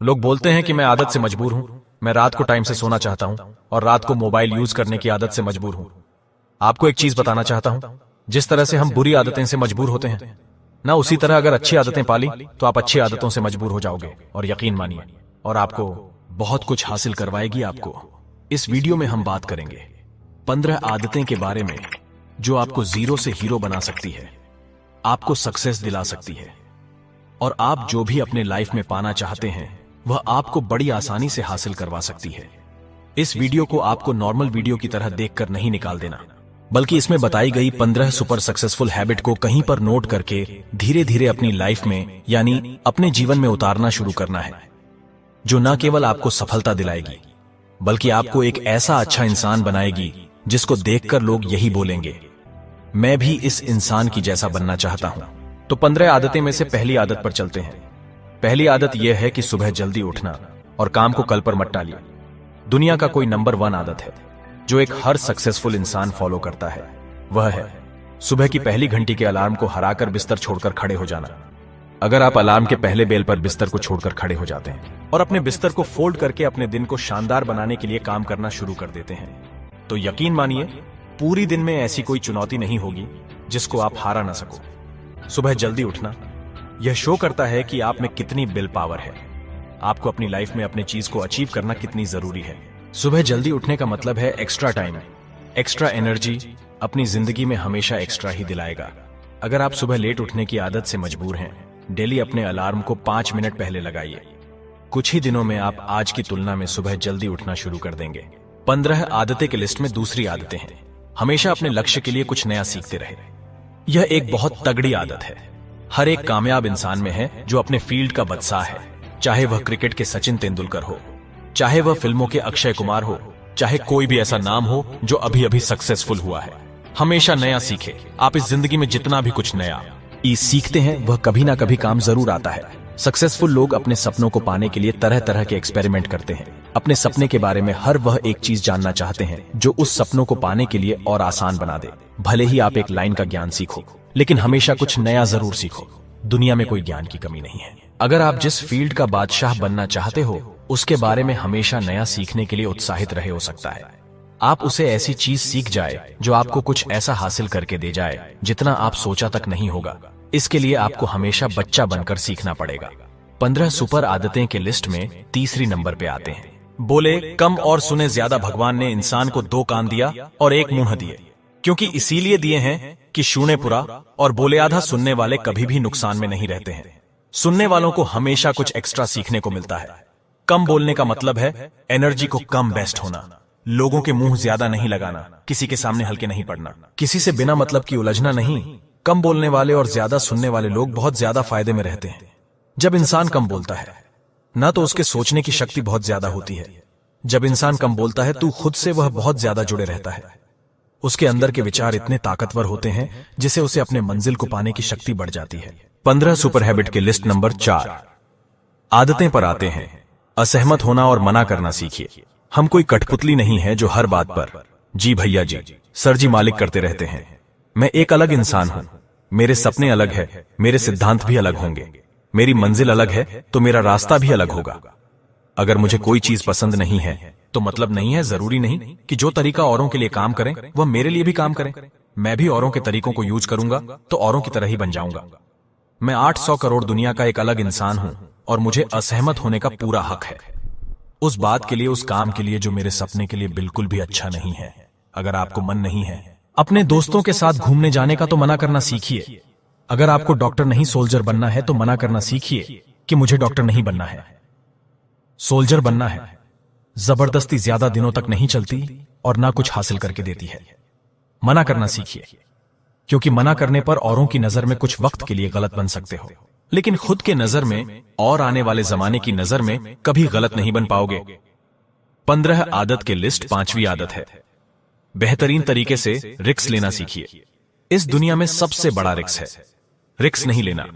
लोग बोलते हैं कि मैं आदत से मजबूर हूं। मैं रात को टाइम से सोना चाहता हूं और रात को मोबाइल यूज करने की आदत से मजबूर हूं। आपको एक चीज बताना चाहता हूं, जिस तरह से हम बुरी आदतें से मजबूर होते हैं ना, उसी तरह अगर अच्छी आदतें पाली तो आप अच्छी आदतों से मजबूर हो जाओगे। और यकीन मानिए, और आपको बहुत कुछ हासिल करवाएगी। आपको इस वीडियो में हम बात करेंगे 15 आदतें के बारे में जो आपको जीरो से हीरो बना सकती है, आपको सक्सेस दिला सकती है, और आप जो भी अपने लाइफ में पाना चाहते हैं वह आपको बड़ी आसानी से हासिल करवा सकती है। इस वीडियो को आपको नॉर्मल वीडियो की तरह देखकर नहीं निकाल देना, बल्कि इसमें बताई गई 15 सुपर सक्सेसफुल हैबिट को कहीं पर नोट करके धीरे धीरे अपनी लाइफ में यानी अपने जीवन में उतारना शुरू करना है, जो न केवल आपको सफलता दिलाएगी बल्कि आपको एक ऐसा अच्छा इंसान बनाएगी जिसको देखकर लोग यही बोलेंगे, मैं भी इस इंसान की जैसा बनना चाहता हूं। तो 15 आदतें में से पहली आदत पर चलते हैं। पहली आदत यह है कि सुबह जल्दी उठना और काम को कल पर मत टालिए। दुनिया का कोई नंबर 1 आदत है जो एक हर सक्सेसफुल इंसान फॉलो करता है, वह है सुबह की पहली घंटी के अलार्म को हराकर बिस्तर छोड़कर खड़े हो जाना। अगर आप अलार्म के पहले बेल पर बिस्तर को छोड़कर खड़े हो जाते हैं और अपने बिस्तर को फोल्ड करके अपने दिन को शानदार बनाने के लिए काम करना शुरू कर देते हैं, तो यकीन मानिए पूरी दिन में ऐसी कोई चुनौती नहीं होगी जिसको आप हारा ना सको। सुबह जल्दी उठना यह शो करता है कि आप में कितनी विल पावर है, आपको अपनी लाइफ में अपने चीज को अचीव करना कितनी जरूरी है। सुबह जल्दी उठने का मतलब है एक्स्ट्रा टाइम, एक्स्ट्रा एनर्जी अपनी जिंदगी में हमेशा एक्स्ट्रा ही दिलाएगा। अगर आप सुबह लेट उठने की आदत से मजबूर हैं, डेली अपने अलार्म को 5 मिनट पहले लगाइए। कुछ ही दिनों में आप आज की तुलना में सुबह जल्दी उठना शुरू कर देंगे। 15 आदतें की लिस्ट में दूसरी आदतें हैं हमेशा अपने लक्ष्य के लिए कुछ नया सीखते रहे। यह एक बहुत तगड़ी आदत है, हर एक कामयाब इंसान में है जो अपने फील्ड का बादशाह है। चाहे वह क्रिकेट के सचिन तेंदुलकर हो, चाहे वह फिल्मों के अक्षय कुमार हो, चाहे कोई भी ऐसा नाम हो जो अभी अभी सक्सेसफुल हुआ है, हमेशा नया सीखे। आप इस जिंदगी में जितना भी कुछ नया सीखते हैं वह कभी ना कभी काम जरूर आता है। सक्सेसफुल लोग अपने सपनों को पाने के लिए तरह तरह के एक्सपेरिमेंट करते हैं। अपने सपने के बारे में हर वह एक चीज जानना चाहते हैं जो उस सपनों को पाने के लिए और आसान बना दे। भले ही आप एक लाइन का ज्ञान सीखो, लेकिन हमेशा कुछ नया जरूर सीखो। दुनिया में कोई ज्ञान की कमी नहीं है। अगर आप जिस फील्ड का बादशाह बनना चाहते हो उसके बारे में हमेशा नया सीखने के लिए उत्साहित रहे, हो सकता है आप उसे ऐसी चीज सीख जाए जो आपको कुछ ऐसा हासिल करके दे जाए जितना आप सोचा तक नहीं होगा। इसके लिए आपको हमेशा बच्चा बनकर सीखना पड़ेगा। 15 सुपर आदतें के लिस्ट में तीसरी नंबर पे आते हैं बोले कम और सुने ज्यादा। भगवान ने इंसान को 2 कान दिया और 1 मुंह दिए, क्योंकि इसीलिए दिए हैं कि सुने पूरा और बोले आधा। सुनने वाले कभी भी नुकसान में नहीं रहते हैं। सुनने वालों को हमेशा कुछ एक्स्ट्रा सीखने को मिलता है। कम बोलने का मतलब है एनर्जी को कम बेस्ट होना, लोगों के मुंह ज्यादा नहीं लगाना, किसी के सामने हल्के नहीं पड़ना, किसी से बिना मतलब की उलझना नहीं। कम बोलने वाले और ज्यादा सुनने वाले लोग बहुत ज्यादा फायदे में रहते हैं। जब इंसान कम बोलता है ना तो उसके सोचने की शक्ति बहुत ज्यादा होती है। जब इंसान कम बोलता है तो खुद से वह बहुत ज्यादा जुड़े रहता है। उसके अंदर के विचार इतने ताकतवर होते हैं जिससे उसे अपने मंजिल को पाने की शक्ति बढ़ जाती है। 15 सुपर हैबिट के लिस्ट नंबर 4 आदतें पर आते हैं। असहमत होना और मना करना सीखिए। हम कोई कठपुतली नहीं है जो हर बात पर जी भैया जी, सर जी मालिक करते रहते हैं। मैं एक अलग इंसान हूं, मेरे सपने अलग है, मेरे सिद्धांत भी अलग होंगे, मेरी मंजिल अलग है तो मेरा रास्ता भी अलग होगा। अगर मुझे कोई चीज पसंद नहीं है तो मतलब नहीं है, जरूरी नहीं कि जो तरीका औरों के लिए काम करें वह मेरे लिए भी काम करें। मैं भी औरों के तरीकों को यूज करूंगा तो औरों की तरह ही बन जाऊंगा। मैं 800 करोड़ दुनिया का एक अलग इंसान हूं और मुझे असहमत होने का पूरा हक है, उस बात के लिए, उस काम के लिए जो मेरे सपने के लिए बिल्कुल भी अच्छा नहीं है। अगर आपको मन नहीं है अपने दोस्तों के साथ घूमने जाने का तो मना करना सीखिए। अगर आपको डॉक्टर नहीं सोल्जर बनना है तो मना करना सीखिए कि मुझे डॉक्टर नहीं बनना है, सोल्जर बनना है। जबरदस्ती ज्यादा दिनों तक नहीं चलती और ना कुछ हासिल करके देती है। मना करना सीखिए, क्योंकि मना करने पर औरों की नजर में कुछ वक्त के लिए गलत बन सकते हो, लेकिन खुद के नजर में और आने वाले जमाने की नजर में कभी गलत नहीं बन पाओगे। 15 आदत के लिस्ट 5वीं आदत है बेहतरीन तरीके से रिस्क लेना सीखिए। इस दुनिया में सबसे बड़ा रिस्क है रिस्क नहीं लेना।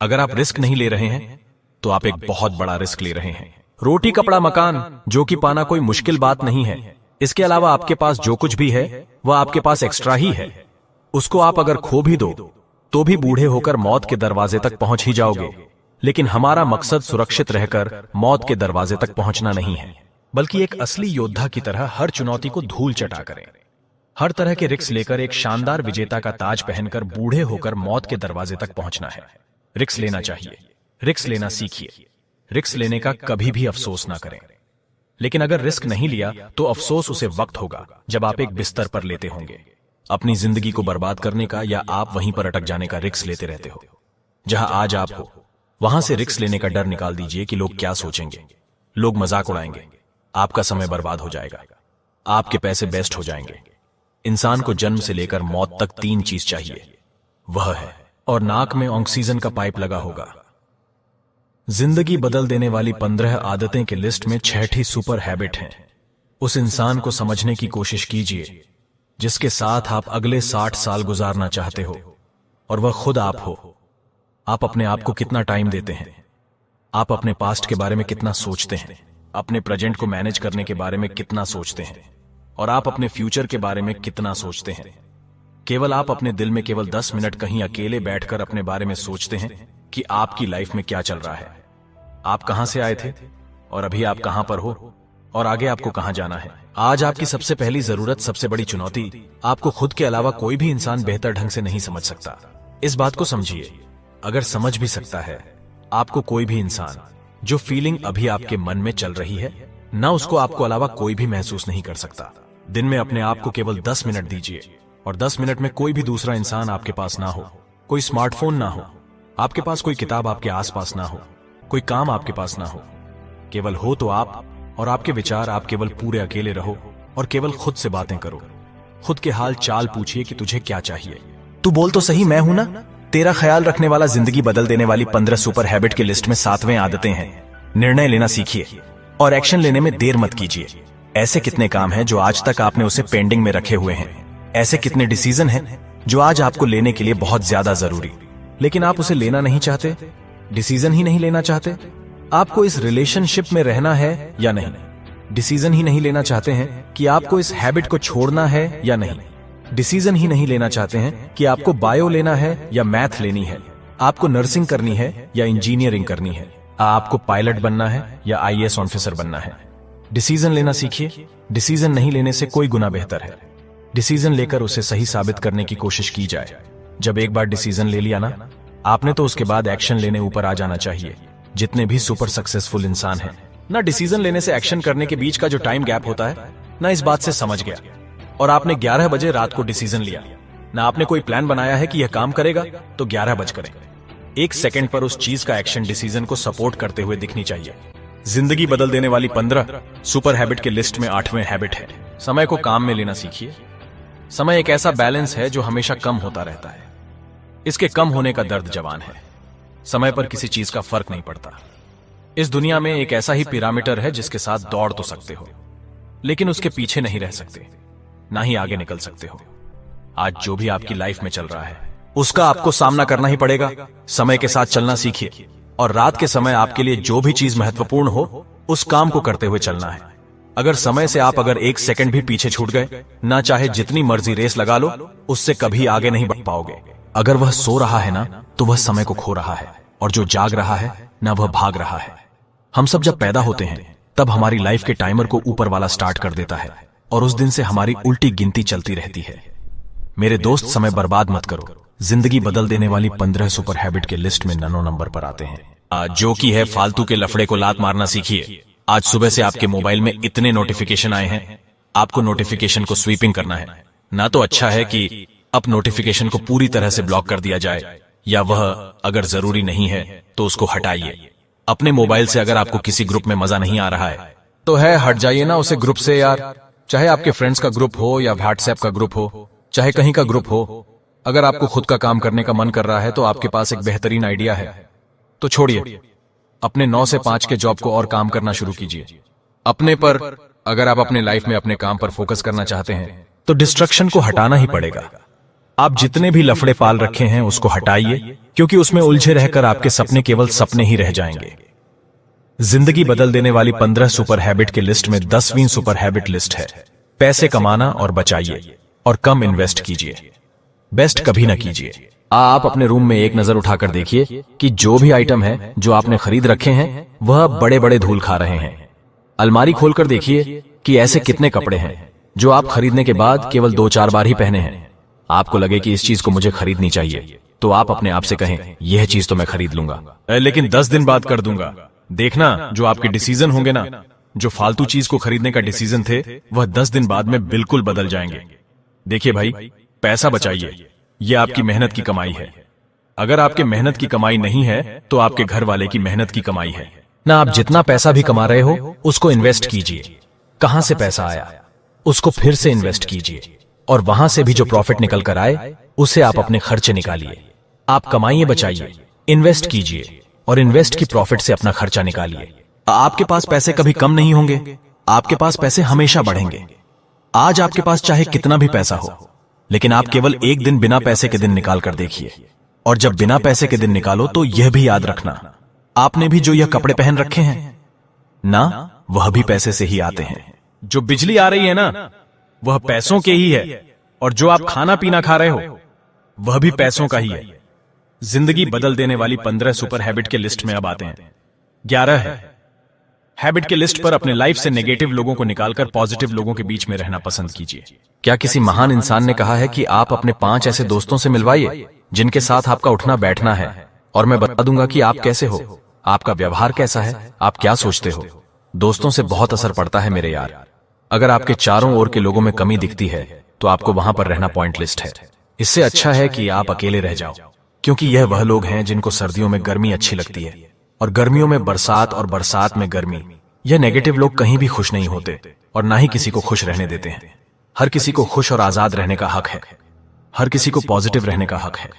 अगर आप रिस्क नहीं ले रहे हैं तो आप एक बहुत बड़ा रिस्क ले रहे हैं। रोटी कपड़ा मकान जो कि पाना कोई मुश्किल बात नहीं है। इसके अलावा आपके पास जो कुछ भी है वह आपके पास एक्स्ट्रा ही है। उसको आप अगर खो भी दो तो भी बूढ़े होकर मौत के दरवाजे तक पहुंच ही जाओगे। लेकिन हमारा मकसद सुरक्षित रहकर मौत के दरवाजे तक पहुंचना नहीं है, बल्कि एक असली योद्धा की तरह हर चुनौती को धूल चटा करें। हर तरह के रिस्क लेकर एक शानदार विजेता का ताज पहनकर बूढ़े होकर मौत के दरवाजे तक पहुंचना है। रिस्क लेना चाहिए, रिस्क लेना सीखिए। रिस्क लेने का कभी भी अफसोस ना करें, लेकिन अगर रिस्क नहीं लिया तो अफसोस उसे वक्त होगा जब आप एक बिस्तर पर लेते होंगे। अपनी जिंदगी को बर्बाद करने का या आप वहीं पर अटक जाने का रिस्क लेते रहते हो। जहां आज आप हो वहां से रिस्क लेने का डर निकाल दीजिए कि लोग क्या सोचेंगे। लोग मजाक उड़ाएंगे, आपका समय बर्बाद हो जाएगा, आपके पैसे वेस्ट हो जाएंगे। इंसान को जन्म से लेकर मौत तक 3 चीज चाहिए, वह है और नाक में ऑक्सीजन का पाइप लगा होगा। जिंदगी बदल देने वाली 15 आदतें की लिस्ट में 6ठी सुपर हैबिट है। उस इंसान को समझने की कोशिश कीजिए जिसके साथ आप अगले 60 साल गुजारना चाहते हो, और वह खुद आप हो। आप अपने आप को कितना टाइम देते हैं, आप अपने पास्ट के बारे में कितना सोचते हैं, अपने प्रेजेंट को मैनेज करने के बारे में कितना सोचते हैं, और आप अपने फ्यूचर के बारे में कितना सोचते हैं। केवल आप अपने दिल में केवल 10 मिनट कहीं अकेले बैठकर अपने बारे में सोचते हैं कि आपकी लाइफ में क्या चल रहा है, आप कहां से आए थे और अभी आप कहां पर हो, और आगे आपको कहां जाना है। आज आपकी सबसे पहली जरूरत, सबसे बड़ी चुनौती, आपको खुद के अलावा कोई भी इंसान बेहतर ढंग से नहीं समझ सकता। इस बात को समझिए। अगर समझ भी सकता है आपको कोई भी इंसान, जो फीलिंग अभी आपके मन में चल रही है ना, उसको आपको अलावा कोई भी महसूस नहीं कर सकता। दिन में अपने आप को केवल 10 मिनट दीजिए, और 10 मिनट में कोई भी दूसरा इंसान आपके पास ना हो, कोई स्मार्टफोन ना हो, आपके पास कोई किताब आपके आसपास ना हो, कोई काम आपके पास ना हो। केवल हो तो आप और आपके विचार। आप केवल पूरे अकेले रहो और केवल खुद से बातें करो। खुद के हाल चाल पूछिए कि तुझे क्या चाहिए। तू बोल तो सही, मैं हूं ना। तेरा ख्याल रखने वाला जिंदगी बदल देने वाली 15 सुपर हैबिट की लिस्ट में 7वें आदतें हैं। निर्णय लेना सीखिए और एक्शन लेने में देर मत कीजिए। ऐसे कितने काम हैं जो आज तक आपने उसे पेंडिंग में रखे हुए हैं। ऐसे कितने डिसीजन हैं जो आज आपको लेने के लिए बहुत ज्यादा जरूरी, लेकिन आप उसे लेना नहीं चाहते, डिसीजन ही नहीं लेना चाहते। आपको इस रिलेशनशिप में रहना है या नहीं, डिसीजन ही नहीं लेना चाहते हैं कि आपको इस हैबिट को छोड़ना है या नहीं, डिसीजन ही नहीं लेना चाहते हैं कि आपको बायो लेना है या मैथ लेनी है, आपको नर्सिंग करनी है या इंजीनियरिंग करनी है, आपको पायलट बनना है या IAS ऑफिसर बनना है। डिसीजन लेना सीखिए। डिसीजन नहीं लेने से कोई गुना बेहतर है। डिसीजन लेकर उसे सही साबित करने की कोशिश की जाए। जब एक बार डिसीजन ले लिया ना आपने, तो उसके बाद एक्शन लेने ऊपर आ जाना चाहिए। जितने भी सुपर सक्सेसफुल इंसान हैं ना, डिसीजन लेने से एक्शन करने के बीच का जो टाइम गैप होता है ना, इस बात से समझ गया। और आपने 11 बजे रात को डिसीजन लिया ना, आपने कोई प्लान बनाया है कि यह काम करेगा तो 11 बज करें। 1 सेकंड पर उस चीज का एक्शन डिसीजन को सपोर्ट करते हुए दिखनी चाहिए। जिंदगी बदल देने वाली 15 सुपर हैबिट की लिस्ट में 8वें हैबिट है, समय को काम में लेना सीखिए। समय एक ऐसा बैलेंस है जो हमेशा कम होता रहता है। इसके कम होने का दर्द जवान है। समय पर किसी चीज का फर्क नहीं पड़ता। इस दुनिया में एक ऐसा ही पिरामीटर है जिसके साथ दौड़ तो सकते हो, लेकिन उसके पीछे नहीं रह सकते, ना ही आगे निकल सकते हो। आज जो भी आपकी लाइफ में चल रहा है उसका आपको सामना करना ही पड़ेगा। समय के साथ चलना सीखिए, और रात के समय आपके लिए जो भी चीज महत्वपूर्ण हो उस काम को करते हुए चलना है। अगर समय से आप अगर 1 सेकंड भी पीछे छूट गए ना, चाहे जितनी मर्जी रेस लगा लो, उससे कभी आगे नहीं बढ़ पाओगे। अगर वह सो रहा है ना, तो वह समय को खो रहा है, और जो जाग रहा है ना, वह भाग रहा है। हम सब जब पैदा होते हैं तब हमारी लाइफ के टाइमर को ऊपर वाला स्टार्ट कर देता है, और उस दिन से हमारी उल्टी गिनती चलती रहती है। मेरे दोस्त, समय बर्बाद मत करो। जिंदगी बदल देने वाली 15 सुपर हैबिट के लिस्ट में 9 नंबर पर आते हैं, जो कि है फालतू के लफड़े को लात मारना सीखिए। आज सुबह से आपके मोबाइल में इतने नोटिफिकेशन आए हैं, आपको नोटिफिकेशन को स्वीपिंग करना है ना। तो अच्छा है कि अब नोटिफिकेशन को पूरी तरह से ब्लॉक कर दिया जाए, या वह अगर जरूरी नहीं है तो उसको हटाइए। अपने मोबाइल से अगर आपको किसी ग्रुप में मजा नहीं आ रहा है तो हट जाइए ना उसे ग्रुप से यार। चाहे आपके फ्रेंड्स का ग्रुप हो या व्हाट्सएप का ग्रुप हो, चाहे कहीं का ग्रुप हो। अगर आपको खुद का काम करने का मन कर रहा है तो आपके पास एक बेहतरीन आइडिया है, तो छोड़िए। अपने 9 से 5 के जॉब को और काम करना शुरू कीजिए अपने पर। अगर आप अपने लाइफ में अपने काम पर फोकस करना चाहते हैं तो डिस्ट्रक्शन को हटाना ही पड़ेगा। आप जितने भी लफड़े पाल रखे हैं उसको हटाइए, क्योंकि उसमें उलझे रहकर आपके सपने केवल सपने ही रह जाएंगे। जिंदगी बदल देने वाली 15 सुपर हैबिट की लिस्ट में 10वीं सुपर हैबिट लिस्ट है, पैसे कमाना और बचाइए और कम इन्वेस्ट कीजिए। बेस्ट कभी ना कीजिए, आप अपने रूम में एक नजर उठाकर देखिए कि जो भी आइटम है जो आपने खरीद रखे हैं वह बड़े बड़े धूल खा रहे हैं। अलमारी खोलकर देखिए कि ऐसे कितने कपड़े हैं जो आप खरीदने के बाद केवल 2-4 बार ही पहने हैं। आपको लगे कि इस चीज को मुझे खरीदनी चाहिए, तो आप अपने आप से कहें यह चीज तो मैं खरीद लूंगा, लेकिन 10 दिन बाद कर दूंगा। देखना जो आपके डिसीजन होंगे ना, जो फालतू चीज को खरीदने का डिसीजन थे, वह 10 दिन बाद में बिल्कुल बदल जाएंगे। देखिए भाई, पैसा बचाइए, यह आपकी मेहनत की कमाई है। अगर आपके मेहनत की कमाई नहीं है तो आपके घर वाले की मेहनत की कमाई है ना। आप जितना पैसा भी कमा रहे हो उसको इन्वेस्ट कीजिए। कहां से पैसा आया उसको फिर से इन्वेस्ट कीजिए, और वहां से भी जो प्रॉफिट निकल कर आए उसे आप अपने खर्चे निकालिए। आप कमाइए, बचाइए, इन्वेस्ट कीजिए, और इन्वेस्ट की प्रॉफिट से अपना खर्चा निकालिए। आपके पास पैसे कभी कम नहीं होंगे, आपके पास पैसे हमेशा बढ़ेंगे। आज आपके पास चाहे कितना भी पैसा हो, लेकिन आप केवल एक दिन बिना पैसे के दिन निकाल कर देखिए, और जब बिना पैसे के दिन निकालो तो यह भी याद रखना, आपने भी जो यह कपड़े पहन रखे हैं ना, वह भी पैसे से ही आते हैं। जो बिजली आ रही है ना, वह पैसों के ही है, और जो आप खाना पीना खा रहे हो वह भी पैसों का ही है। जिंदगी बदल देने वाली 15 सुपर हैबिट के लिस्ट में अब आते हैं 11 है। हैबिट के लिस्ट पर अपने लाइफ से नेगेटिव लोगों को निकालकर पॉजिटिव लोगों के बीच में रहना पसंद कीजिए। क्या किसी महान इंसान ने कहा है कि आप अपने 5 ऐसे दोस्तों से मिलवाइए जिनके साथ आपका उठना बैठना है, और मैं बता दूंगा कि आप कैसे हो, आपका व्यवहार कैसा है, आप क्या सोचते हो। दोस्तों से बहुत असर पड़ता है मेरे यार। अगर आपके चारों ओर के लोगों में कमी दिखती है तो आपको वहां पर रहना पॉइंट लिस्ट है। इससे अच्छा है कि आप अकेले रह जाओ, क्योंकि यह वह लोग हैं जिनको सर्दियों में गर्मी अच्छी लगती है और गर्मियों में बरसात और बरसात में गर्मी। यह नेगेटिव लोग कहीं भी खुश नहीं होते और ना ही किसी को खुश रहने देते हैं। हर किसी को खुश और आजाद रहने का हक है, हर किसी को पॉजिटिव रहने का हक है।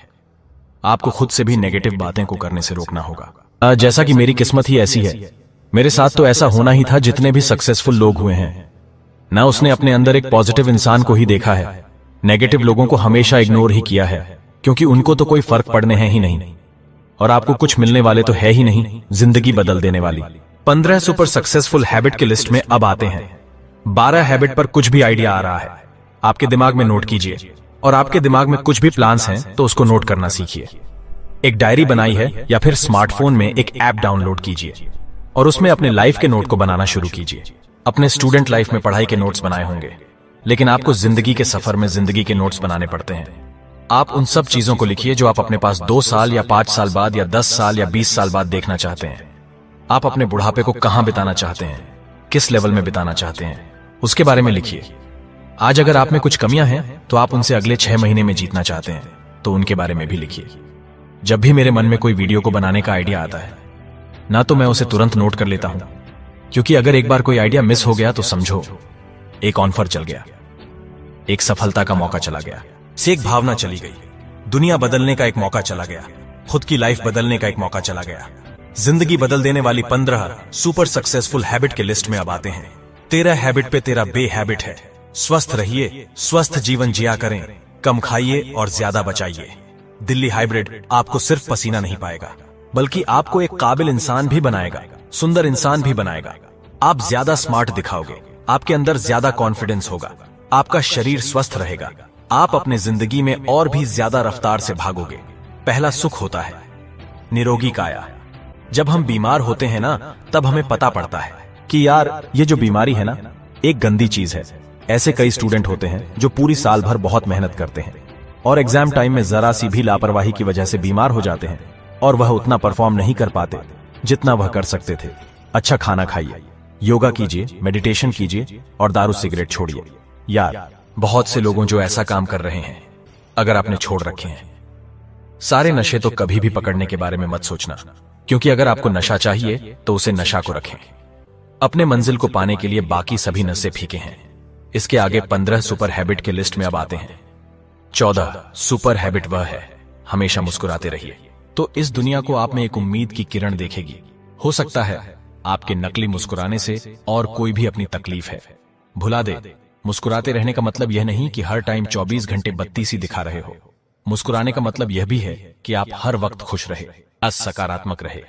आपको खुद से भी नेगेटिव बातें को करने से रोकना होगा। जैसा कि मेरी किस्मत ही ऐसी है, मेरे साथ तो ऐसा होना ही था। जितने भी सक्सेसफुल लोग हुए हैं ना, उसने अपने अंदर एक पॉजिटिव इंसान को ही देखा है, नेगेटिव लोगों को हमेशा इग्नोर ही किया है, क्योंकि उनको तो कोई फर्क पड़ने है ही नहीं, और आपको कुछ मिलने वाले तो है ही नहीं जिंदगी बदल देने वाली। 15 सुपर सक्सेसफुल हैबिट की लिस्ट में अब आते हैं 12 हैबिट पर कुछ भी आइडिया आ रहा है, आपके दिमाग में नोट कीजिए, और आपके दिमाग में कुछ भी प्लान्स हैं तो उसको नोट करना सीखिए। एक डायरी बनाई है या फिर स्मार्टफोन में एक ऐप डाउनलोड कीजिए और उसमें अपने लाइफ के नोट को बनाना शुरू कीजिए। अपने स्टूडेंट लाइफ में पढ़ाई के नोट्स बनाए होंगे, लेकिन आपको जिंदगी के सफर में जिंदगी के नोट्स बनाने पड़ते हैं। आप उन सब चीजों को लिखिए जो आप अपने पास 2 साल या 5 साल बाद या 10 साल या 20 साल बाद देखना चाहते हैं। आप अपने बुढ़ापे को कहां बिताना चाहते हैं, किस लेवल में बिताना चाहते हैं, उसके बारे में लिखिए। आज अगर आप में कुछ कमियां हैं तो आप उनसे अगले 6 महीने में जीतना चाहते हैं, तो उनके बारे में भी लिखिए। जब भी मेरे मन में कोई वीडियो को बनाने का आइडिया आता है ना, तो मैं उसे तुरंत नोट कर लेता हूं, क्योंकि अगर एक बार कोई आइडिया मिस हो गया तो समझो एक ऑफर चल गया, एक सफलता का मौका चला गया, से एक भावना चली गई, दुनिया बदलने का एक मौका चला गया, खुद की लाइफ बदलने का एक मौका चला गया। जिंदगी बदल देने वाली 15 सुपर सक्सेसफुल हैबिट के लिस्ट में अब आते हैं 13 हैबिट पे तेरा बे हैबिट है। स्वस्थ रहिए, स्वस्थ जीवन जिया करें, कम खाइए और ज्यादा बचाइए। दिल्ली हाइब्रिड आपको सिर्फ पसीना नहीं पाएगा, बल्कि आपको एक काबिल इंसान भी बनाएगा, सुंदर इंसान भी बनाएगा। आप ज्यादा स्मार्ट दिखाओगे, आपके अंदर ज्यादा कॉन्फिडेंस होगा, आपका शरीर स्वस्थ रहेगा, आप अपने जिंदगी में और भी ज्यादा रफ्तार से भागोगे। पहला सुख होता है निरोगी काया। जब हम बीमार होते हैं ना, तब हमें पता पड़ता है कि यार ये जो बीमारी है ना, एक गंदी चीज है। ऐसे कई स्टूडेंट होते हैं जो पूरी साल भर बहुत मेहनत करते हैं और एग्जाम टाइम में जरा सी भी लापरवाही की वजह से बीमार हो जाते हैं, और वह उतना परफॉर्म नहीं कर पाते जितना वह कर सकते थे। अच्छा खाना खाइए, योगा कीजिए, मेडिटेशन कीजिए और दारू सिगरेट छोड़िए। यार बहुत से लोगों जो ऐसा काम कर रहे हैं, अगर आपने छोड़ रखे हैं। सारे नशे तो कभी भी पकड़ने के बारे में मत सोचना, क्योंकि अगर आपको नशा चाहिए तो उसे नशा को रखें। अपने मंजिल को पाने के लिए बाकी सभी नशे फीके हैं। इसके आगे 15 सुपर हैबिट के लिस्ट में अब आते हैं 14 सुपर हैबिट वह है हमेशा मुस्कुराते रहिए। तो इस दुनिया को आप में एक उम्मीद की किरण देखेगी। हो सकता है आपके नकली मुस्कुराने से और कोई भी अपनी तकलीफ है भुला दे। मुस्कुराते रहने का मतलब यह नहीं कि हर टाइम 24 घंटे बत्ती सी दिखा रहे हो। मुस्कुराने का मतलब यह भी है कि आप हर वक्त खुश रहे, सकारात्मक रहे।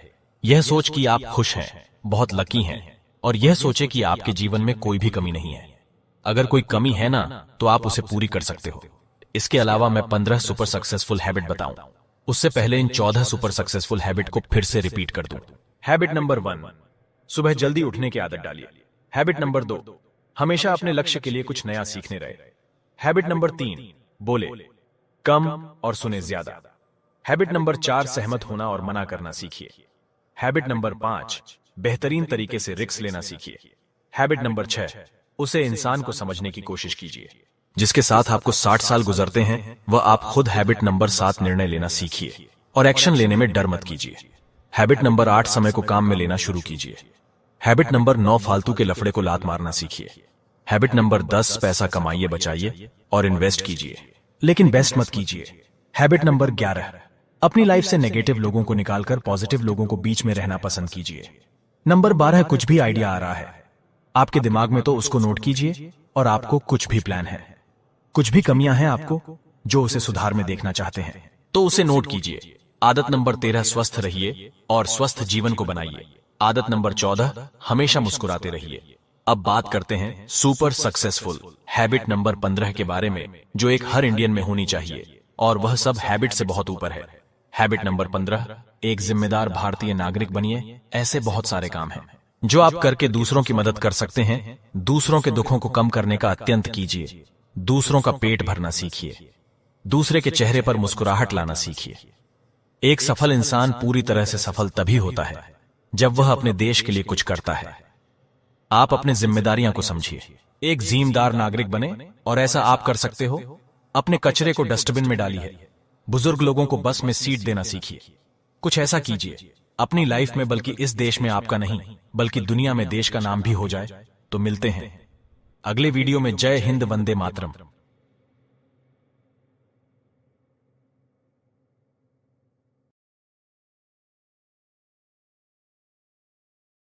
यह सोच कि आप खुश हैं, बहुत लकी हैं, और यह सोचे कि आपके जीवन में कोई भी कमी नहीं है। अगर कोई कमी है ना, तो आप उसे पूरी कर सकते हो। इसके अलावा मैं 15 सुपर सक्सेसफुल हैबिट बताऊं, उससे पहले इन 14 सुपर सक्सेसफुल हैबिट को फिर से रिपीट कर दूं। हैबिट नंबर 1, सुबह जल्दी उठने की आदत डालिए। हैबिट नंबर 2, हमेशा अपने लक्ष्य के लिए कुछ नया सीखने रहे। हैबिट नंबर 3, बोले कम और सुने ज्यादा। हैबिट नंबर 4, सहमत होना और मना करना सीखिए। हैबिट नंबर 5, बेहतरीन तरीके से रिस्क लेना सीखिए। हैबिट नंबर 6, उसे इंसान को समझने की कोशिश कीजिए। जिसके साथ आपको 60 साल गुजरते हैं वह आप खुद। हैबिट नंबर 7, निर्णय लेना सीखिए और एक्शन लेने में डर मत कीजिए। हैबिट नंबर 8, समय को काम में लेना शुरू कीजिए। हैबिट नंबर 9, फालतू के लफड़े को लात मारना सीखिए। हैबिट नंबर 10, पैसा कमाइए, बचाइए और इन्वेस्ट कीजिए, लेकिन बेस्ट मत कीजिए। हैबिट नंबर 11, अपनी लाइफ से नेगेटिव लोगों को निकालकर पॉजिटिव लोगों को बीच में रहना पसंद कीजिए। नंबर 12, कुछ भी आइडिया आ रहा है आपके दिमाग में तो उसको नोट कीजिए और आपको कुछ भी प्लान है, कुछ भी कमियां हैं आपको जो उसे सुधार में देखना चाहते हैं तो उसे नोट कीजिए। आदत नंबर 13, स्वस्थ रहिए और स्वस्थ जीवन को बनाइए। आदत नंबर 14, हमेशा मुस्कुराते रहिए। अब बात करते हैं सुपर सक्सेसफुल हैबिट नंबर 15 के बारे में, जो एक हर इंडियन में होनी चाहिए और वह सब हैबिट से बहुत ऊपर है। हैबिट नंबर 15, एक जिम्मेदार भारतीय नागरिक बनिए। ऐसे बहुत सारे काम हैं जो आप करके दूसरों की मदद कर सकते हैं। दूसरों के दुखों को कम करने का अत्यंत कीजिए। दूसरों का पेट भरना सीखिए। दूसरे के चेहरे पर मुस्कुराहट लाना सीखिए। एक सफल इंसान पूरी तरह से सफल तभी होता है जब वह अपने देश के लिए कुछ करता है। आप अपने जिम्मेदारियां को समझिए, एक जिम्मेदार नागरिक बने और ऐसा आप कर सकते हो। अपने कचरे को डस्टबिन में डालिए। बुजुर्ग लोगों को बस में सीट देना सीखिए। कुछ ऐसा कीजिए अपनी लाइफ में, बल्कि इस देश में आपका नहीं बल्कि दुनिया में देश का नाम भी हो जाए। तो मिलते हैं अगले वीडियो में। जय हिंद, वंदे मातरम।